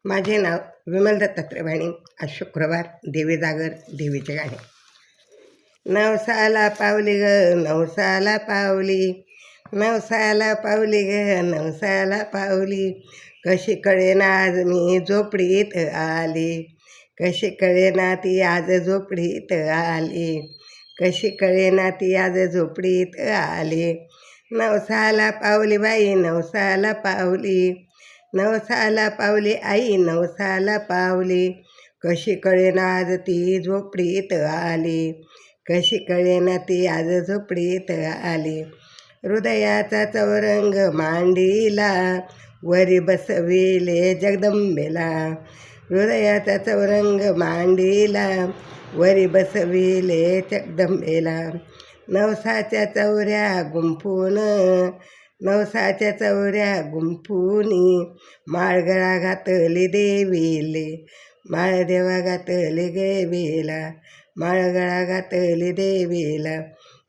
माझे नाव विमल दत्तात्रय वाणी. आज शुक्रवार, देवी जागर, देवीचे गाणे. नवसाला पावली ग, नवसाला पावली, नवसाला पावली ग, नवसाला पावली. कशी कळेना आज मी झोपडीत आली, कशी कळेना ती आज झोपडीत आली, कशी कळेना ती आज झोपडीत आली. नवसाला पावली बाई, नवसाला पावली, नवसाला पावली आई, नवसाला पावली. कशी कळेना आज ती झोपडीत आली, कशी कळेना ती आज झोपडीत आली. हृदयाचा चौरंग मांडीला, वरी बसविले जगदंबेला. हृदयाचा चौरंग मांडीला, वरी बसविले जगदंबेला. नवसाच्या चौऱ्या गुंफून, नवसाच्या चौऱ्या गुंफूनी, माळगळा घातली देवीले, माळदेवा घातली देवीला, माळगळा घातली देवीला.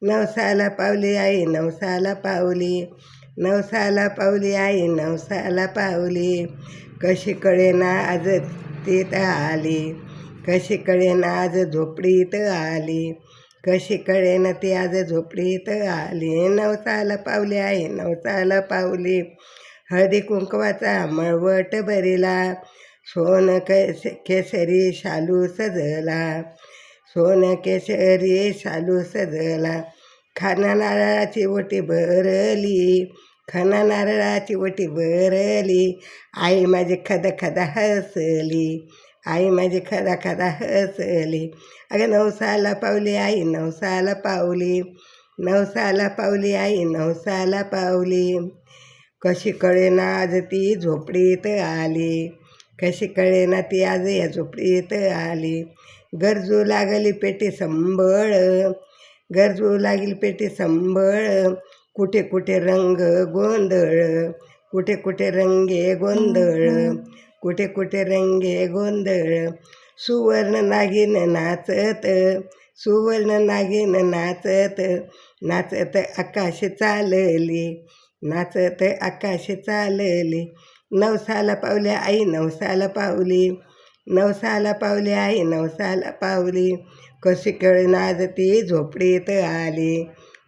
नवसाला पावली आई, नवसाला पावली, नवसाला पावली आई, नवसाला पावली. कशी कळेना आज तीत आली, कशी कळेना आज झोपडीत आली, कशी कळेना ती आज झोपडीत आली. नवसाला पावली आई, नवसाला पावली. हळदी कुंकवाचा मळवट भरिला, सोन केसरी शालू सजला, सोन केसरी शालू सजला. खाना नारळाची ओटी भरली, खाना नारळाची ओटी भरली. आई माझी खदा खदा हसली, आई माझी खदा खदा हसली. अगं नवसाला पावली आई, नवसाला पावली, नवसाला पावली आई, नवसाला पावली. कशी कळेना आज ती झोपडीत आली, कशी कळेना ती आज या झोपडीत आली. गरजू लागली पेटी संबळ, गरजू लागली पेटी संबळ. कुठे कुठे रंग गोंधळ, कुठे कुठे रंगे गोंधळ, कुठे कुठे रंगे गोंधळ. सुवर्ण नागिन नाचत, सुवर्ण नागिन नाचत, नाचत आकाश चालली, नाचत आकाश चालली. नवसाला पावली आई, नवसाला पावली, नवसाला पावली आई, नवसाला पावली. कशी कळेना आज ती झोपडीत आली,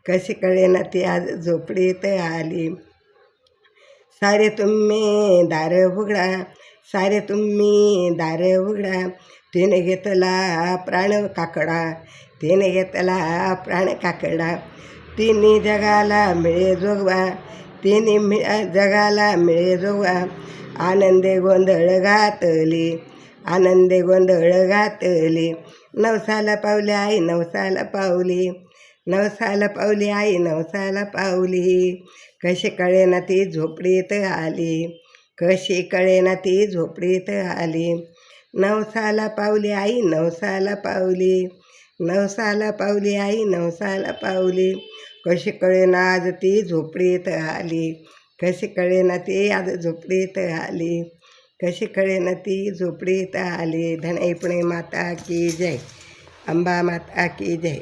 कशी कळेना ती आज झोपडीत आली. सारे तुम्ही दार उघडा, सारे तुम्ही दार उघडा. तिने घेतला प्राण काकडा, तिने घेतला प्राण काकडा. तिन्ही जगाला मिळे जोगवा, तिन्ही जगाला मिळे जोगवा. आनंदे गोंधळ घातली, आनंदे गोंधळ घातली. नवसाला पावली आई, नवसाला पावली, नवसाला पावली आई, नवसाला पावली. कशी कळेना ती झोपडीत आली, कशी कळेना ती झोपडीत आली. नवसाला पावली आई, नवसाला पावली, नवसाला पावली आई, नवसाला पावली. कशी कळेना आज ती झोपडीत आली, कशी कळेना ती आज झोपडीत आली, कशी कळेना ती झोपडीत आली. धनई पुणे माता की जय, अंबा माता की जय.